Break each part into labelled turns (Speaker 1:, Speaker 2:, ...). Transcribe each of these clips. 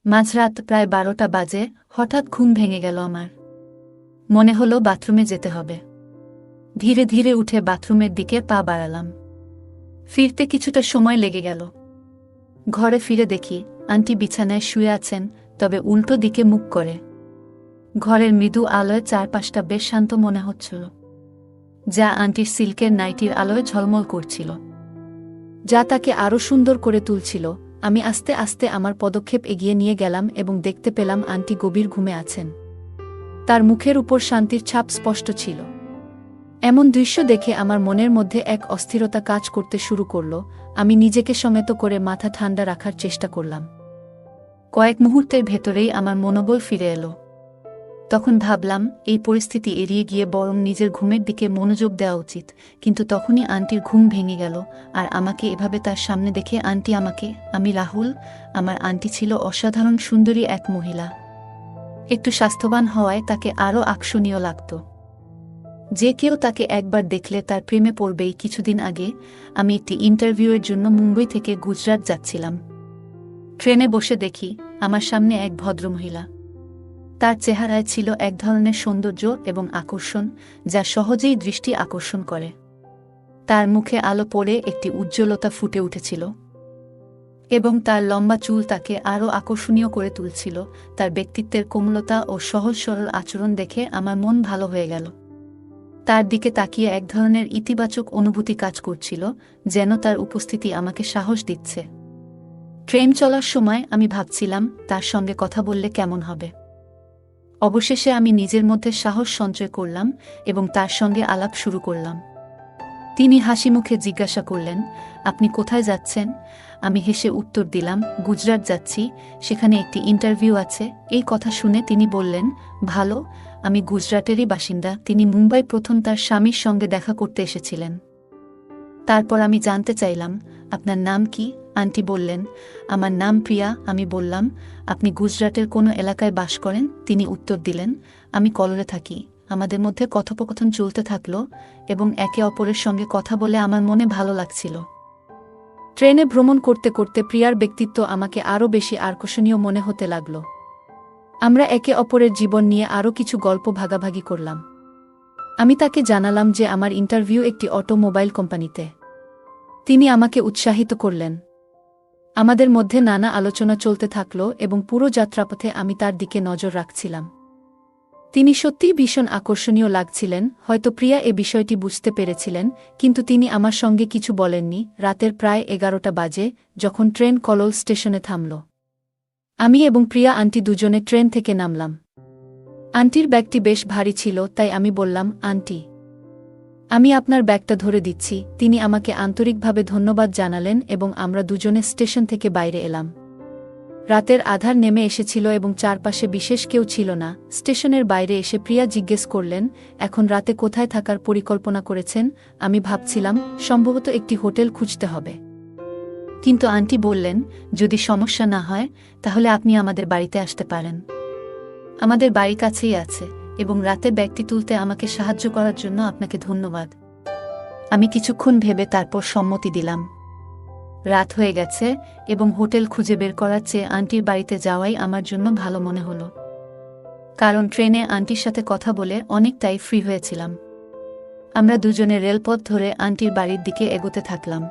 Speaker 1: মাঝরাত প্রায় 12টা বাজে। হঠাৎ ঘুম ভেঙে গেল আমার। মনে হলো বাথরুমে যেতে হবে। ধীরে ধীরে উঠে বাথরুমের দিকে পা বাড়ালাম। ফিরতে কিছুটা সময় লেগে গেল। ঘরে ফিরে দেখি আন্টি বিছানায় শুয়ে আছেন, তবে উল্টো দিকে মুখ করে। ঘরের মৃদু আলোয় চারপাশটা বেশ শান্ত মনে হচ্ছিল, যা আন্টির সিল্কের নাইটির আলোয় ঝলমল করছিল, যা তাকে আরও সুন্দর করে তুলছিল। আমি আস্তে আস্তে আমার পদক্ষেপ এগিয়ে নিয়ে গেলাম এবং দেখতে পেলাম আন্টি গভীর ঘুমে আছেন। তার মুখের উপর শান্তির ছাপ স্পষ্ট ছিল। এমন দৃশ্য দেখে আমার মনের মধ্যে এক অস্থিরতা কাজ করতে শুরু করল। আমি নিজেকে সমত করে মাথা ঠান্ডা রাখার চেষ্টা করলাম। কয়েক মুহূর্তের ভেতরেই আমার মনোবল ফিরে এলো। তখন ভাবলাম এই পরিস্থিতি এড়িয়ে গিয়ে বরং নিজের ঘুমের দিকে মনোযোগ দেওয়া উচিত। কিন্তু তখনই আন্টির ঘুম ভেঙে গেল, আর আমাকে এভাবে তার সামনে দেখে আন্টি আমি রাহুল। আমার আন্টি ছিল অসাধারণ সুন্দরী এক মহিলা। একটু স্বাস্থ্যবান হওয়ায় তাকে আরও আকর্ষণীয় লাগত। যে কেউ তাকে একবার দেখলে তার প্রেমে পড়বেই। কিছুদিন আগে আমি একটি ইন্টারভিউয়ের জন্য মুম্বই থেকে গুজরাট যাচ্ছিলাম। ট্রেনে বসে দেখি আমার সামনে এক ভদ্রমহিলা। তার চেহারায় ছিল এক ধরনের সৌন্দর্য এবং আকর্ষণ, যা সহজেই দৃষ্টি আকর্ষণ করে। তার মুখে আলো পড়ে একটি উজ্জ্বলতা ফুটে উঠেছিল, এবং তার লম্বা চুল তাকে আরও আকর্ষণীয় করে তুলছিল। তার ব্যক্তিত্বের কোমলতা ও সহজ সরল আচরণ দেখে আমার মন ভালো হয়ে গেল। তার দিকে তাকিয়ে এক ধরনের ইতিবাচক অনুভূতি কাজ করছিল, যেন তার উপস্থিতি আমাকে সাহস দিচ্ছে। ট্রেন চলার সময় আমি ভাবছিলাম তার সঙ্গে কথা বললে কেমন হবে। অবশেষে আমি নিজের মধ্যে সাহস সঞ্চয় করলাম এবং তার সঙ্গে আলাপ শুরু করলাম। তিনি হাসি মুখে জিজ্ঞাসা করলেন, আপনি কোথায় যাচ্ছেন? আমি হেসে উত্তর দিলাম, গুজরাট যাচ্ছি, সেখানে একটি ইন্টারভিউ আছে। এই কথা শুনে তিনি বললেন, ভালো, আমি গুজরাটেরই বাসিন্দা। তিনি মুম্বাই প্রথম তার স্বামীর সঙ্গে দেখা করতে এসেছিলেন। তারপর আমি জানতে চাইলাম, আপনার নাম কি? আন্টি বললেন, আমার নাম প্রিয়া। আমি বললাম, আপনি গুজরাটের কোনো এলাকায় বাস করেন? তিনি উত্তর দিলেন, আমি কলোরে থাকি। আমাদের মধ্যে কথোপকথন চলতে থাকলো এবং একে অপরের সঙ্গে কথা বলে আমার মনে ভালো লাগছিল। ট্রেনে ভ্রমণ করতে করতে প্রিয়ার ব্যক্তিত্ব আমাকে আরও বেশি আকর্ষণীয় মনে হতে লাগল। আমরা একে অপরের জীবন নিয়ে আরও কিছু গল্প ভাগাভাগি করলাম। আমি তাকে জানালাম যে আমার ইন্টারভিউ একটি অটোমোবাইল কোম্পানিতে। তিনি আমাকে উৎসাহিত করলেন। আমাদের মধ্যে নানা আলোচনা চলতে থাকল এবং পুরো যাত্রাপথে আমি তার দিকে নজর রাখছিলাম। তিনি সত্যিই ভীষণ আকর্ষণীয় লাগছিলেন। হয়তো প্রিয়া এ বিষয়টি বুঝতে পেরেছিলেন, কিন্তু তিনি আমার সঙ্গে কিছু বলেননি। রাতের প্রায় 11টা বাজে যখন ট্রেন কলোল স্টেশনে থামল। আমি এবং প্রিয়া আন্টি দুজনে ট্রেন থেকে নামলাম। আন্টির ব্যাগটি বেশ ভারী ছিল, তাই আমি বললাম, আন্টি, আমি আপনার ব্যাগটা ধরে দিচ্ছি। তিনি আমাকে আন্তরিকভাবে ধন্যবাদ জানালেন এবং আমরা দুজনে স্টেশন থেকে বাইরে এলাম। রাতের আধার নেমে এসেছিল এবং চারপাশে বিশেষ কেউ ছিল না। স্টেশনের বাইরে এসে প্রিয়া জিজ্ঞেস করলেন, এখন রাতে কোথায় থাকার পরিকল্পনা করেছেন? আমি ভাবছিলাম সম্ভবত একটি হোটেল খুঁজতে হবে, কিন্তু আন্টি বললেন, যদি সমস্যা না হয় তাহলে আপনি আমাদের বাড়িতে আসতে পারেন। আমাদের বাড়ি কাছেই আছে, এবং রাতে ব্যাগটি তুলতে আমাকে সাহায্য করার জন্য আপনাকে ধন্যবাদ। আমি কিছুক্ষণ ভেবে তারপর সম্মতি দিলাম। রাত হয়ে গেছে এবং হোটেল খুঁজে বের করার চেয়ে আন্টির বাড়িতে যাওয়াই আমার জন্য ভালো মনে হলো, কারণ ট্রেনে আন্টির সাথে কথা বলে অনেকটাই ফ্রি হয়েছিলাম। আমরা দুজনে রেলপথ ধরে আন্টির বাড়ির দিকে এগোতে থাকলাম।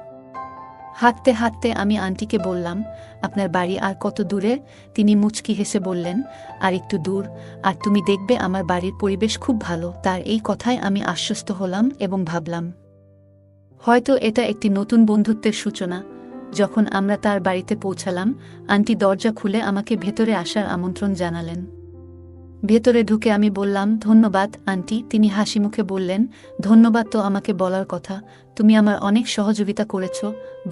Speaker 1: হাঁটতে হাঁটতে আমি আন্টিকে বললাম, আপনার বাড়ি আর কত দূরে? তিনি মুচকি হেসে বললেন, আর একটু দূর, আর তুমি দেখবে আমার বাড়ির পরিবেশ খুব ভালো। তার এই কথায় আমি আশ্বস্ত হলাম এবং ভাবলাম, হয়তো এটা একটি নতুন বন্ধুত্বের সূচনা। যখন আমরা তার বাড়িতে পৌঁছালাম, আন্টি দরজা খুলে আমাকে ভেতরে আসার আমন্ত্রণ জানালেন। ভেতরে ঢুকে আমি বললাম, ধন্যবাদ আন্টি। তিনি হাসি মুখে বললেন, ধন্যবাদ তো আমাকে বলার কথা, তুমি আমার অনেক সহযোগিতা করেছ।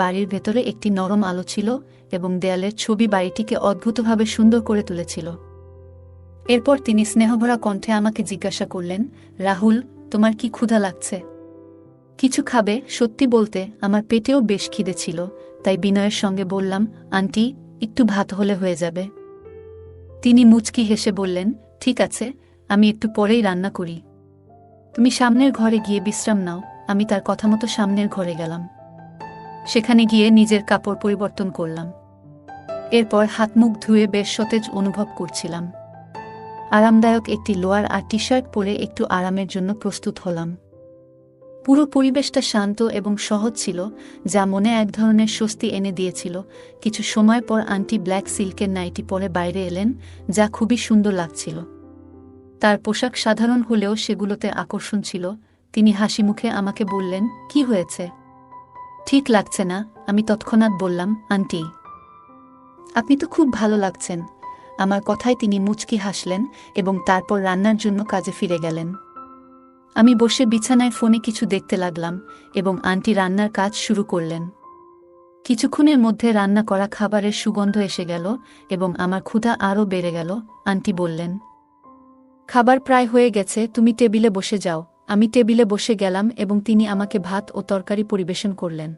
Speaker 1: বাড়ির ভেতরে একটি নরম আলো ছিল এবং দেয়ালের ছবি বাড়িটিকে অদ্ভুতভাবে সুন্দর করে তুলেছিল। এরপর তিনি স্নেহভরা কণ্ঠে আমাকে জিজ্ঞাসা করলেন, রাহুল, তোমার কি ক্ষুধা লাগছে? কিছু খাবে? সত্যি বলতে আমার পেটেও বেশ খিদে ছিল, তাই বিনয়ের সঙ্গে বললাম, আন্টি, একটু ভাত হলে হয়ে যাবে। তিনি মুচকি হেসে বললেন, ঠিক আছে, আমি একটু পরেই রান্না করি। তুমি সামনের ঘরে গিয়ে বিশ্রাম নাও। আমি তার কথা মতো সামনের ঘরে গেলাম। সেখানে গিয়ে নিজের কাপড় পরিবর্তন করলাম এরপর হাত মুখ ধুয়ে বেশ সতেজ অনুভব করছিলাম। আরামদায়ক একটি লোয়ার আর টি শার্ট পরে একটু আরামের জন্য প্রস্তুত হলাম। পুরো পরিবেশটা শান্ত এবং সহজ ছিল, যা মনে এক ধরনের স্বস্তি এনে দিয়েছিল। কিছু সময় পর আন্টি ব্ল্যাক সিল্কের নাইটি পরে বাইরে এলেন, যা খুবই সুন্দর লাগছিল। তার পোশাক সাধারণ হলেও সেগুলোতে আকর্ষণ ছিল। তিনি হাসি মুখে আমাকে বললেন, কি হয়েছে? ঠিক লাগছে না? আমি তৎক্ষণাৎ বললাম, আন্টি, আপনি তো খুব ভালো লাগছেন। আমার কথায় তিনি মুচকি হাসলেন এবং তারপর রান্নার জন্য কাজে ফিরে গেলেন। আমি বসে বিছানায় ফোনে কিছু দেখতে লাগলাম এবং আন্টি রান্নার কাজ শুরু করলেন। কিছুক্ষণের মধ্যে রান্না করা খাবারের সুগন্ধ এসে গেল এবং আমার ক্ষুধা আরও বেড়ে গেল। আন্টি বললেন, খাবার প্রায় হয়ে গেছে, তুমি টেবিলে বসে যাও। আমি টেবিলে বসে গেলাম এবং তিনি আমাকে ভাত ও তরকারি পরিবেশন করলেন।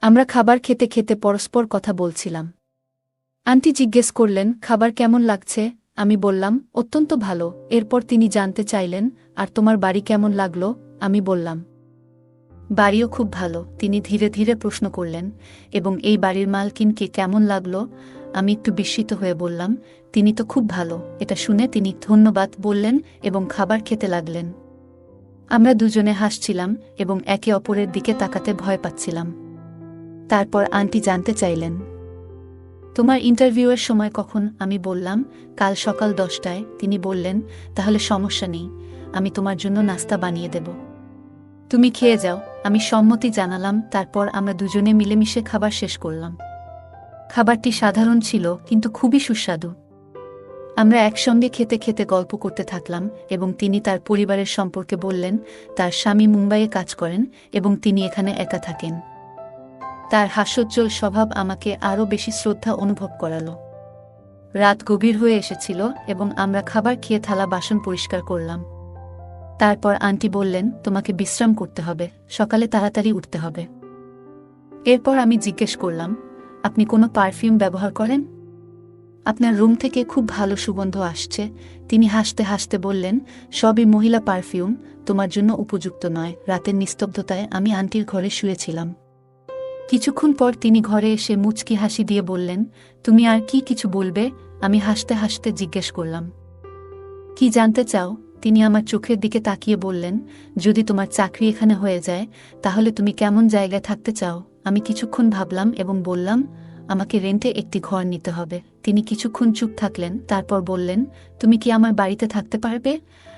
Speaker 1: আমরা খাবার খেতে খেতে পরস্পর কথা বলছিলাম। আন্টি জিজ্ঞেস করলেন, খাবার কেমন লাগছে? আমি বললাম, অত্যন্ত ভালো। এরপর তিনি জানতে চাইলেন, আর তোমার বাড়ি কেমন লাগলো? আমি বললাম, বাড়িও খুব ভালো। তিনি ধীরে ধীরে প্রশ্ন করলেন, এবং এই বাড়ির মালকিনকে কেমন লাগলো? আমি একটু বিস্মিত হয়ে বললাম, তিনি তো খুব ভালো। এটা শুনে তিনি ধন্যবাদ বললেন এবং খাবার খেতে লাগলেন। আমরা দুজনে হাসছিলাম এবং একে অপরের দিকে তাকাতে ভয় পাচ্ছিলাম। তারপর আন্টি জানতে চাইলেন, তোমার ইন্টারভিউয়ের সময় কখন? আমি বললাম, কাল সকাল 10টায়। তিনি বললেন, তাহলে সমস্যা নেই, আমি তোমার জন্য নাস্তা বানিয়ে দেব, তুমি খেয়ে যাও। আমি সম্মতি জানালাম। তারপর আমরা দুজনে মিলেমিশে খাবার শেষ করলাম। খাবারটি সাধারণ ছিল, কিন্তু খুবই সুস্বাদু। আমরা একসঙ্গে খেতে খেতে গল্প করতে থাকলাম এবং তিনি তার পরিবারের সম্পর্কে বললেন। তার স্বামী মুম্বাইয়ে কাজ করেন এবং তিনি এখানে একা থাকেন। তার হাস্যোজ্জ্বল স্বভাব আমাকে আরও বেশি শ্রদ্ধা অনুভব করালো। রাত গভীর হয়ে এসেছিল এবং আমরা খাবার খেয়ে থালা বাসন পরিষ্কার করলাম। তারপর আন্টি বললেন, তোমাকে বিশ্রাম করতে হবে, সকালে তাড়াতাড়ি উঠতে হবে। এরপর আমি জিজ্ঞেস করলাম, আপনি কোনো পারফিউম ব্যবহার করেন? আপনার রুম থেকে খুব ভালো সুগন্ধ আসছে। তিনি হাসতে হাসতে বললেন, সবই মহিলা পারফিউম, তোমার জন্য উপযুক্ত নয়। রাতের নিস্তব্ধতায় আমি আন্টির ঘরে শুয়েছিলাম। কিছুক্ষণ পর তিনি ঘরে এসে মুচকি হাসি দিয়ে বললেন, তুমি আর কি কিছু বলবে? আমি হাসতে হাসতে জিজ্ঞেস করলাম, কি জানতে চাও? তিনি আমার চোখের দিকে তাকিয়ে বললেন, যদি তোমার চাকরি এখানে হয়ে যায়, তাহলে তুমি কেমন জায়গায় থাকতে চাও? আমি কিছুক্ষণ ভাবলাম এবং বললাম, আমাকে রেন্টে একটি ঘর নিতে হবে। তিনি কিছুক্ষণ চুপ থাকলেন, তারপর বললেন, তুমি কি আমার বাড়িতে থাকতে পারবে?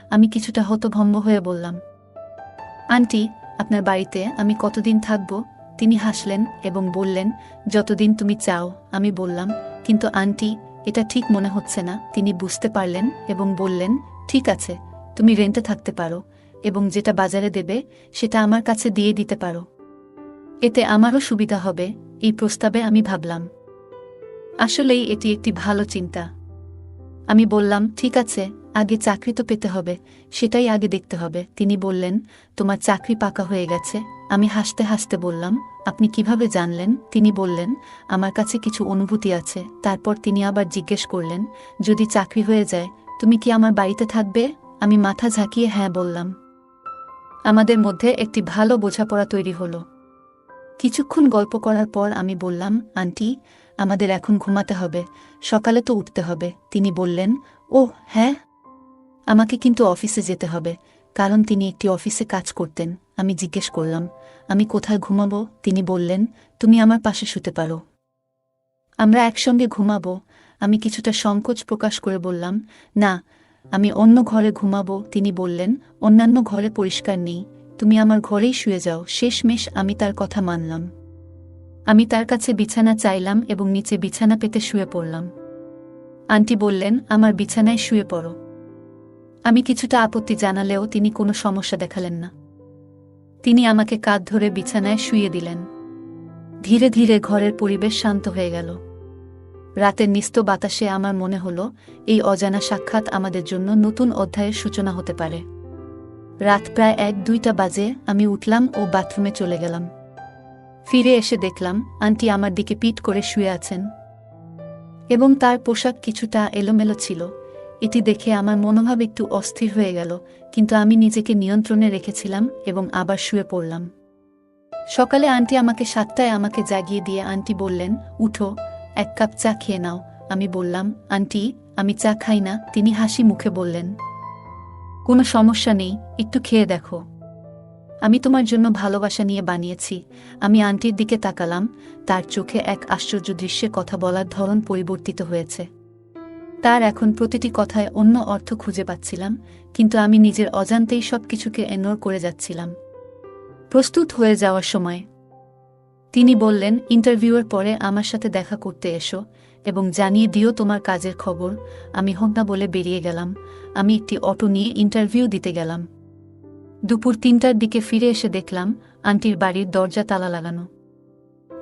Speaker 1: আমি কিছুটা হতভম্ব হয়ে বললাম, আন্টি, আপনার বাড়িতে আমি কতদিন থাকব? তিনি হাসলেন এবং বললেন, যতদিন তুমি চাও। আমি বললাম, কিন্তু আন্টি, এটা ঠিক মনে হচ্ছে না। তিনি বুঝতে পারলেন এবং বললেন, ঠিক আছে, তুমি রেন্টে থাকতে পারো এবং যেটা বাজারে দেবে সেটা আমার কাছে দিয়ে দিতে পারো। এতে আমারও সুবিধা হবে। এই প্রস্তাবে আমি ভাবলাম, আসলেই এটি একটি ভালো চিন্তা। আমি বললাম, ঠিক আছে, আগে চাকরি তো পেতে হবে, সেটাই আগে দেখতে হবে। তিনি বললেন, তোমার চাকরি পাকা হয়ে গেছে। আমি হাসতে হাসতে বললাম, আপনি কিভাবে জানলেন? তিনি বললেন, আমার কাছে কিছু অনুভূতি আছে। তারপর তিনি আবার জিজ্ঞেস করলেন, যদি চাকরি হয়ে যায়, তুমি কি আমার বাড়িতে থাকবে? আমি মাথা ঝাঁকিয়ে হ্যাঁ বললাম। আমাদের মধ্যে একটি ভালো বোঝাপড়া তৈরি হলো। কিছুক্ষণ গল্প করার পর আমি বললাম, আন্টি, আমাদের এখন ঘুমাতে হবে, সকালে তো উঠতে হবে। তিনি বললেন, ওহ হ্যাঁ, আমাকে কিন্তু অফিসে যেতে হবে, কারণ তিনি একটি অফিসে কাজ করতেন। আমি জিজ্ঞেস করলাম, আমি কোথায় ঘুমাবো? তিনি বললেন, তুমি আমার পাশে শুতে পারো, আমরা একসঙ্গে ঘুমাবো। আমি কিছুটা সংকোচ প্রকাশ করে বললাম, না, আমি অন্য ঘরে ঘুমাবো। তিনি বললেন, অন্যান্য ঘরে পরিষ্কার নেই, তুমি আমার ঘরেই শুয়ে যাও। শেষমেশ আমি তার কথা মানলাম। আমি তার কাছে বিছানা চাইলাম এবং নিচে বিছানা পেতে শুয়ে পড়লাম। আন্টি বললেন, আমার বিছানায় শুয়ে পড়ো। আমি কিছুটা আপত্তি জানালেও তিনি কোনো সমস্যা দেখালেন না। তিনি আমাকে কাঁধ ধরে বিছানায় শুইয়ে দিলেন। ধীরে ধীরে ঘরের পরিবেশ শান্ত হয়ে গেল। রাতের নিস্ত বাতাসে আমার মনে হলো, এই অজানা সাক্ষাৎ আমাদের জন্য নতুন অধ্যায়ের সূচনা হতে পারে। রাত প্রায় 1-2টা বাজে। আমি উঠলাম ও বাথরুমে চলে গেলাম। ফিরে এসে দেখলাম, আন্টি আমার দিকে পিঠ করে শুয়ে আছেন এবং তার পোশাক কিছুটা এলোমেলো ছিল। এটি দেখে আমার মনোভাব একটু অস্থির হয়ে গেল, কিন্তু আমি নিজেকে নিয়ন্ত্রণে রেখেছিলাম এবং আবার শুয়ে পড়লাম। সকালে আন্টি আমাকে 7টায় আমাকে জাগিয়ে দিয়ে আন্টি বললেন, উঠো, এক কাপ চা খেয়ে নাও। আমি বললাম, আন্টি, আমি চা খাই না। তিনি হাসি মুখে বললেন, কোনো সমস্যা নেই, একটু খেয়ে দেখো। আমি তোমার জন্য ভালোবাসা নিয়ে বানিয়েছি। আমি আন্টির দিকে তাকালাম, তার চোখে এক আশ্চর্য দৃশ্যে কথা বলার ধরন পরিবর্তিত হয়েছে। তার এখন প্রতিটি কথায় অন্য অর্থ খুঁজে পাচ্ছিলাম, কিন্তু আমি নিজের অজান্তেই সব কিছুকে ইগনোর করে যাচ্ছিলাম। প্রস্তুত হয়ে যাওয়ার সময় তিনি বললেন, ইন্টারভিউয়ের পরে আমার সাথে দেখা করতে এসো এবং জানিয়ে দিও তোমার কাজের খবর। আমি হোক না বলে বেরিয়ে গেলাম। আমি একটি অটো নিয়ে ইন্টারভিউ দিতে গেলাম। দুপুর ৩টার দিকে ফিরে এসে দেখলাম আন্টির বাড়ির দরজা তালা লাগানো।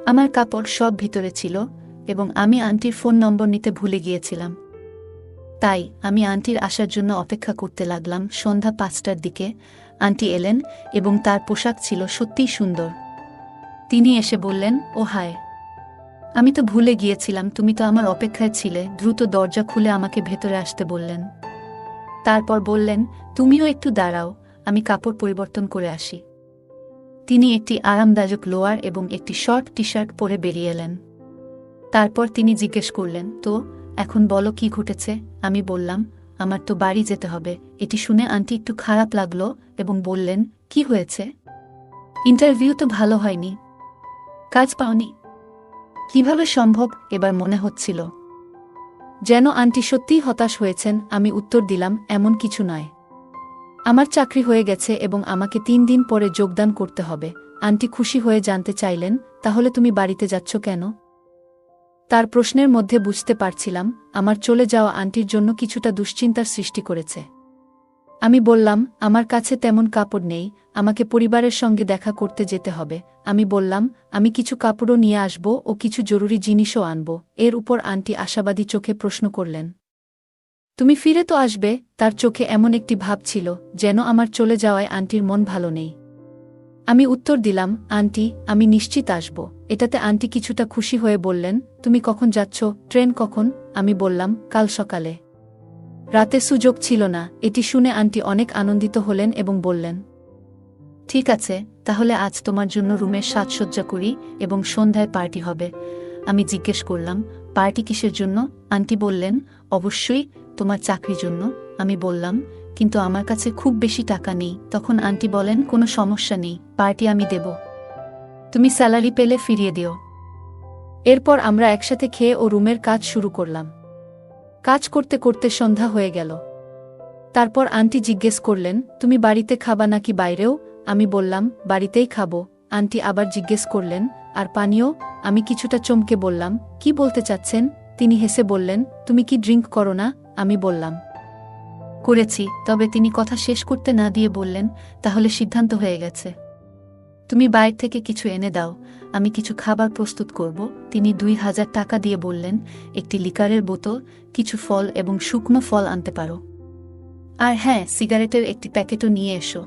Speaker 1: আমার কাপড় সব ভিতরে ছিল এবং আমি আন্টির ফোন নম্বর নিতে ভুলে গিয়েছিলাম। তাই আমি আন্টির আসার জন্য অপেক্ষা করতে লাগলাম। সন্ধ্যা ৫টার দিকে আন্টি এলেন এবং তার পোশাক ছিল সত্যিই সুন্দর। তিনি এসে বললেন, ও হায়, আমি তো ভুলে গিয়েছিলাম, তুমি তো আমার অপেক্ষায় ছিলে। দ্রুত দরজা খুলে আমাকে ভেতরে আসতে বললেন। তারপর বললেন, তুমিও একটু দাঁড়াও, আমি কাপড় পরিবর্তন করে আসি। তিনি একটি আরামদায়ক লোয়ার এবং একটি শর্ট টি শার্ট পরে বেরিয়ে এলেন। তারপর তিনি জিজ্ঞেস করলেন, তো এখন বলো কি ঘটেছে। আমি বললাম, আমার তো বাড়ি যেতে হবে। এটি শুনে আন্টি একটু খারাপ লাগলো এবং বললেন, কি হয়েছে? ইন্টারভিউ তো ভালো হয়নি, কাজ পাওনি? কিভাবে সম্ভব? এবার মনে হচ্ছিল যেন আন্টি সত্যিই হতাশ হয়েছেন। আমি উত্তর দিলাম, এমন কিছু নয়, আমার চাকরি হয়ে গেছে এবং আমাকে ৩ দিন পরে যোগদান করতে হবে। আন্টি খুশি হয়ে জানতে চাইলেন, তাহলে তুমি বাড়িতে যাচ্ছ কেন? তার প্রশ্নের মধ্যে বুঝতে পারছিলাম আমার চলে যাওয়া আন্টির জন্য কিছুটা দুশ্চিন্তার সৃষ্টি করেছে। আমি বললাম, আমার কাছে তেমন কাপড় নেই, আমাকে পরিবারের সঙ্গে দেখা করতে যেতে হবে। আমি বললাম, আমি কিছু কাপড়ও নিয়ে আসব ও কিছু জরুরি জিনিসও আনব। এর উপর আন্টি আশাবাদী চোখে প্রশ্ন করলেন, তুমি ফিরে তো আসবে? তার চোখে এমন একটি ভাব ছিল যেন আমার চলে যাওয়ায় আন্টির মন ভালো নেই। আমি উত্তর দিলাম, আন্টি, আমি নিশ্চিত আসব। এটাতে আন্টি কিছুটা খুশি হয়ে বললেন, তুমি কখন যাচ্ছ? ট্রেন কখন? আমি বললাম, কাল সকালে। রাতে সুযোগ ছিল না। এটি শুনে আন্টি অনেক আনন্দিত হলেন এবং বললেন, ঠিক আছে, তাহলে আজ তোমার জন্য রুমের সাজসজ্জা করি এবং সন্ধ্যায় পার্টি হবে। আমি জিজ্ঞেস করলাম, পার্টি কিসের জন্য? আন্টি বললেন, অবশ্যই তোমার চাকরির জন্য। আমি বললাম, কিন্তু আমার কাছে খুব বেশি টাকা নেই। তখন আন্টি বলেন, কোনো সমস্যা নেই, পার্টি আমি দেব, তুমি স্যালারি পেলে ফিরিয়ে দিও। এরপর আমরা একসাথে খেয়ে ও রুমের কাজ শুরু করলাম। কাজ করতে করতে সন্ধ্যা হয়ে গেল। তারপর আন্টি জিজ্ঞেস করলেন, তুমি বাড়িতে খাবা নাকি বাইরেও? আমি বললাম, বাড়িতেই খাবো। আন্টি আবার জিজ্ঞেস করলেন, আর পানীয়? আমি কিছুটা চমকে বললাম, কি বলতে চাচ্ছেন? তিনি হেসে বললেন, তুমি কি ড্রিঙ্ক করো না? আমি বললাম, করেছি। তবে তিনি কথা শেষ করতে না দিয়ে বললেন, তাহলে সিদ্ধান্ত হয়ে গেছে, তুমি বাইরে থেকে কিছু এনে দাও, আমি কিছু খাবার প্রস্তুত করব। তিনি ২,০০০ টাকা দিয়ে বললেন, একটি লিকারের বোতল, কিছু ফল এবং শুকনো ফল আনতে পারো। আর হ্যাঁ, সিগারেটের একটি প্যাকেটও নিয়ে এসো।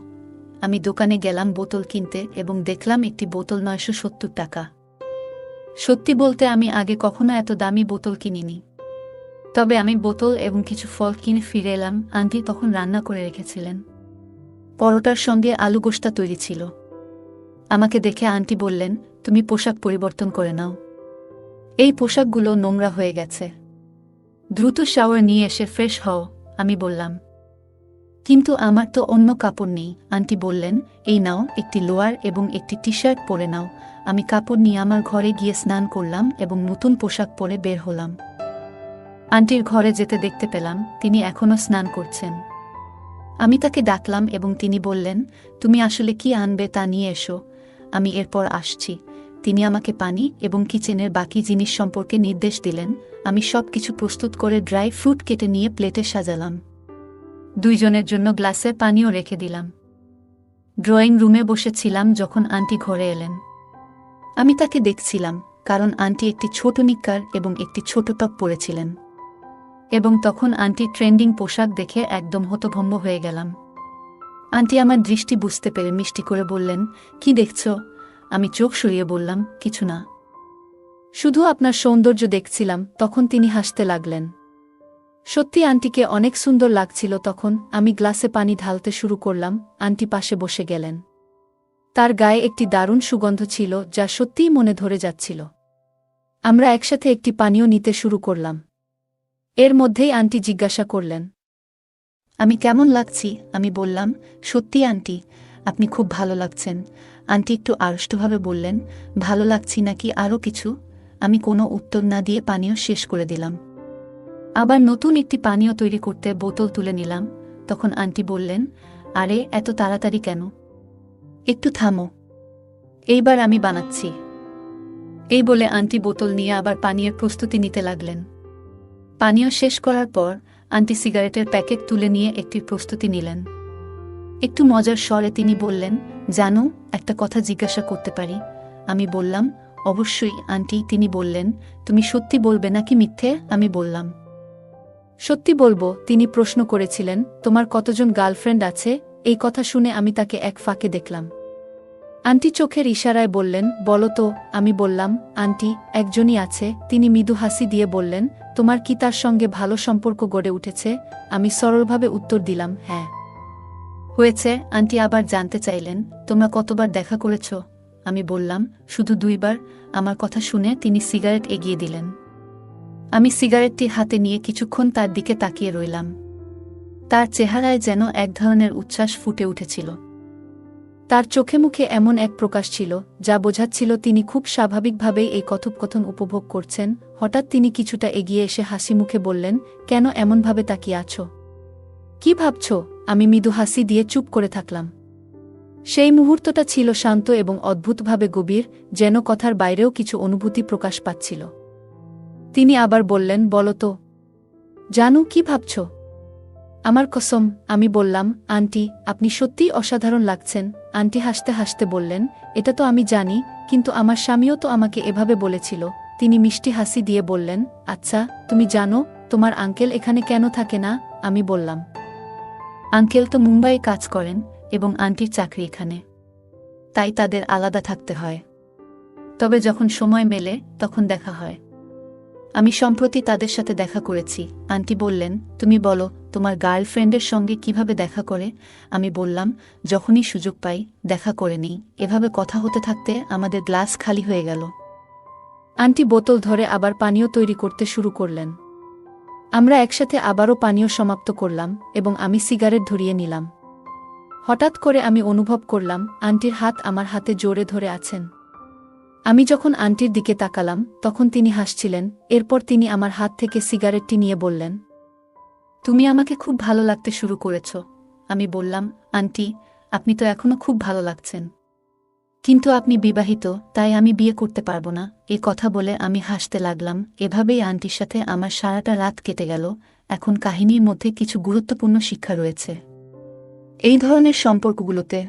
Speaker 1: আমি দোকানে গেলাম বোতল কিনতে এবং দেখলাম একটি বোতল ৯৭০ টাকা। সত্যি বলতে আমি আগে কখনো এত দামি বোতল কিনিনি। তবে আমি বোতল এবং কিছু ফল কিনে ফিরে এলাম। আন্টি তখন রান্না করে রেখেছিলেন। পরোটার সঙ্গে আলু গোশতা তৈরি ছিল। আমাকে দেখে আন্টি বললেন, তুমি পোশাক পরিবর্তন করে নাও, এই পোশাকগুলো নোংরা হয়ে গেছে, দ্রুত শাওয়ার নিয়ে এসে ফ্রেশ হও। আমি বললাম, কিন্তু আমার তো অন্য কাপড় নেই। আন্টি বললেন, এই নাও, একটি লোয়ার এবং একটি টি শার্ট পরে নাও। আমি কাপড় নিয়ে আমার ঘরে গিয়ে স্নান করলাম এবং নতুন পোশাক পরে বের হলাম। আন্টির ঘরে যেতে দেখতে পেলাম তিনি এখনও স্নান করছেন। আমি তাকে ডাকলাম এবং তিনি বললেন, তুমি আসলে কি আনবে তা নিয়ে এসো, আমি এরপর আসছি। তিনি আমাকে পানি এবং কিচেনের বাকি জিনিস সম্পর্কে নির্দেশ দিলেন। আমি সব কিছু প্রস্তুত করে ড্রাই ফ্রুট কেটে নিয়ে প্লেটে সাজালাম। ২ জনের জন্য গ্লাসে পানিও রেখে দিলাম। ড্রয়িং রুমে বসেছিলাম যখন আন্টি ঘরে এলেন। আমি তাকে দেখছিলাম, কারণ আন্টি একটি ছোট নিক্কার এবং একটি ছোট টপ পরেছিলেন। এবং তখন আন্টি ট্রেন্ডিং পোশাক দেখে একদম হতভম্ব হয়ে গেলাম। আন্টি আমার দৃষ্টি বুঝতে পেরে মিষ্টি করে বললেন, কি দেখছ? আমি চোখ সরিয়ে বললাম, কিছু না, শুধু আপনার সৌন্দর্য দেখছিলাম। তখন তিনি হাসতে লাগলেন। সত্যি আন্টিকে অনেক সুন্দর লাগছিল। তখন আমি গ্লাসে পানি ঢালতে শুরু করলাম। আন্টি পাশে বসে গেলেন। তার গায়ে একটি দারুণ সুগন্ধ ছিল যা সত্যিই মনে ধরে যাচ্ছিল। আমরা একসাথে একটি পানীয় নিতে শুরু করলাম। এর মধ্যেই আন্টি জিজ্ঞাসা করলেন, আমি কেমন লাগছি? আমি বললাম, সত্যি আন্টি, আপনি খুব ভালো লাগছেন। আন্টি একটু আড়ষ্টভাবে বললেন, ভালো লাগছি নাকি আরও কিছু? আমি কোনো উত্তর না দিয়ে পানীয় শেষ করে দিলাম। আবার নতুন একটি পানীয় তৈরি করতে বোতল তুলে নিলাম। তখন আন্টি বললেন, আরে এত তাড়াতাড়ি কেন? একটু থামো, এইবার আমি বানাচ্ছি। এই বলে আন্টি বোতল নিয়ে আবার পানীয়ের প্রস্তুতি নিতে লাগলেন। পানীয় শেষ করার পর আন্টি সিগারেটের প্যাকেট তুলে নিয়ে একটির প্রস্তুতি নিলেন। একটু মজার স্বরে তিনি বললেন, জানো, একটা কথা জিজ্ঞাসা করতে পারি? আমি বললাম, অবশ্যই আন্টি। তিনি বললেন, তুমি সত্যি বলবে নাকি মিথ্যে? আমি বললাম, সত্যি বলবো। তিনি প্রশ্ন করেছিলেন, তোমার কতজন গার্লফ্রেন্ড আছে? এই কথা শুনে আমি তাকে এক ফাঁকে দেখলাম। আন্টি চোখের ইশারায় বললেন, বলো তো। আমি বললাম, আন্টি, একজনই আছে। তিনি মৃদু হাসি দিয়ে বললেন, তোমার কি তার সঙ্গে ভালো সম্পর্ক গড়ে উঠেছে? আমি সরলভাবে উত্তর দিলাম, হ্যাঁ। হয়েছে। আন্টি আবার জানতে চাইলেন, তোমরা কতবার দেখা করেছ? আমি বললাম, শুধু 2 বার। আমার কথা শুনে তিনি সিগারেট এগিয়ে দিলেন। আমি সিগারেটটি হাতে নিয়ে কিছুক্ষণ তার দিকে তাকিয়ে রইলাম। তার চেহারায় যেন এক ধরনের উচ্ছ্বাস ফুটে উঠেছিল। তার চোখে মুখে এমন এক প্রকাশ ছিল যা বোঝাচ্ছিল তিনি খুব স্বাভাবিকভাবেই এই কথোপকথন উপভোগ করছেন। হঠাৎ তিনি কিছুটা এগিয়ে এসে হাসি মুখে বললেন, কেন এমনভাবে তাকিয়ে আছো? কি ভাবছ? আমি মৃদু হাসি দিয়ে চুপ করে থাকলাম। সেই মুহূর্তটা ছিল শান্ত এবং অদ্ভুতভাবে গভীর, যেন কথার বাইরেও কিছু অনুভূতি প্রকাশ পাচ্ছিল। তিনি আবার বললেন, বলো তো, জানু, কি ভাবছ? আমার কসম। আমি বললাম, আন্টি, আপনি সত্যিই অসাধারণ লাগছেন। আন্টি হাসতে হাসতে বললেন, এটা তো আমি জানি, কিন্তু আমার স্বামীও তো আমাকে এভাবে বলেছিল। তিনি মিষ্টি হাসি দিয়ে বললেন, আচ্ছা, তুমি জানো তোমার আঙ্কেল এখানে কেন থাকে না? আমি বললাম, আঙ্কেল তো মুম্বাইয়ে কাজ করেন এবং আন্টির চাকরি এখানে, তাই তাদের আলাদা থাকতে হয়। তবে যখন সময় মেলে তখন দেখা হয়। আমি সম্প্রতি তাদের সাথে দেখা করেছি। আন্টি বললেন, তুমি বলো, তোমার গার্লফ্রেন্ডের সঙ্গে কিভাবে দেখা করে? আমি বললাম, যখনই সুযোগ পাই দেখা করে নিই। এভাবে কথা হতে থাকতে আমাদের গ্লাস খালি হয়ে গেল। আন্টি বোতল ধরে আবার পানীয় তৈরি করতে শুরু করলেন। আমরা একসাথে আবারও পানীয় সমাপ্ত করলাম এবং আমি সিগারেট ধরিয়ে নিলাম। হঠাৎ করে আমি অনুভব করলাম আন্টির হাত আমার হাতে জোরে ধরে আছেন। আমি যখন আন্টির দিকে তাকালাম তখন তিনি হাসছিলেন। এরপর তিনি আমার হাত থেকে সিগারেটটি নিয়ে বললেন, তুমি আমাকে খুব ভালো লাগতে শুরু করেছ। আমি বললাম, আন্টি, আপনি তো এখনো খুব ভালো লাগছেন, কিন্তু আপনি বিবাহিত, তাই আমি বিয়ে করতে পারবো না। এ কথা বলে আমি হাসতে লাগলাম। এভাবেই আন্টির সাথে আমার সারাটা রাত কেটে গেল। এখন কাহিনীর মধ্যে কিছু গুরুত্বপূর্ণ শিক্ষা রয়েছে। এই ধরনের সম্পর্কগুলোতে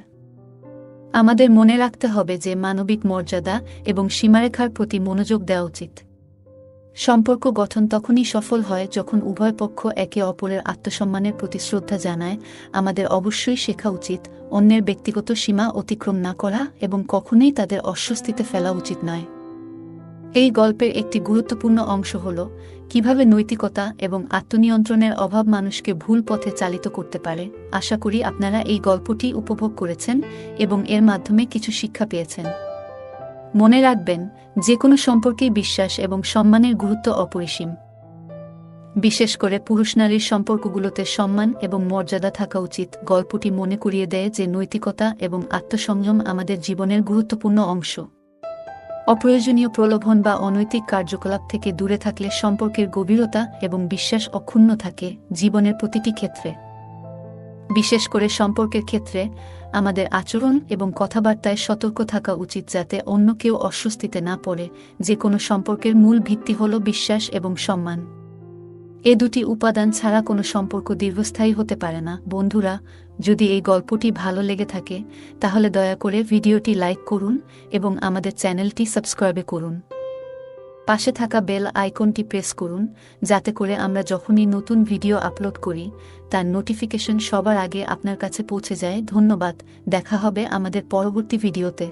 Speaker 1: আমাদের মনে রাখতে হবে যে মানবিক মর্যাদা এবং সীমারেখার প্রতি মনোযোগ দেওয়া উচিত। সম্পর্ক গঠন তখনই সফল হয় যখন উভয় পক্ষ একে অপরের আত্মসম্মানের প্রতি শ্রদ্ধা জানায়। আমাদের অবশ্যই শেখা উচিত অন্যের ব্যক্তিগত সীমা অতিক্রম না করা এবং কখনোই তাদের অস্বস্তিতে ফেলা উচিত নয়। এই গল্পের একটি গুরুত্বপূর্ণ অংশ হল কিভাবে নৈতিকতা এবং আত্মনিয়ন্ত্রণের অভাব মানুষকে ভুল পথে চালিত করতে পারে। আশা করি আপনারা এই গল্পটি উপভোগ করেছেন এবং এর মাধ্যমে কিছু শিক্ষা পেয়েছেন। মনে রাখবেন, যে কোনো সম্পর্কেই বিশ্বাস এবং সম্মানের গুরুত্ব অপরিসীম। বিশেষ করে পুরুষ নারীর সম্পর্কগুলোতে সম্মান এবং মর্যাদা থাকা উচিত। গল্পটি মনে করিয়ে দেয় যে নৈতিকতা এবং আত্মসংযম আমাদের জীবনের গুরুত্বপূর্ণ অংশ। অপ্রয়োজনীয় প্রলোভন বা অনৈতিক কার্যকলাপ থেকে দূরে থাকলে সম্পর্কের গভীরতা এবং বিশ্বাস অক্ষুণ্ণ থাকে জীবনের প্রতিটি ক্ষেত্রে। বিশেষ করে সম্পর্কের ক্ষেত্রে আমাদের আচরণ এবং কথাবার্তায় সতর্ক থাকা উচিত যাতে অন্য কেউ অস্বস্তিতে না পড়ে। যে কোনো সম্পর্কের মূল ভিত্তি হল বিশ্বাস এবং সম্মান। এ দুটি উপাদান ছাড়া কোনো সম্পর্ক দীর্ঘস্থায়ী হতে পারে না। বন্ধুরা, যদি এই গল্পটি ভালো লেগে থাকে তাহলে দয়া করে ভিডিওটি লাইক করুন এবং আমাদের চ্যানেলটি সাবস্ক্রাইব করুন। পাশে থাকা বেল আইকনটি প্রেস করুন যাতে করে আমরা যখনই নতুন ভিডিও আপলোড করি তার নোটিফিকেশন সবার আগে আপনার কাছে পৌঁছে যায়। ধন্যবাদ। দেখা হবে আমাদের পরবর্তী ভিডিওতে।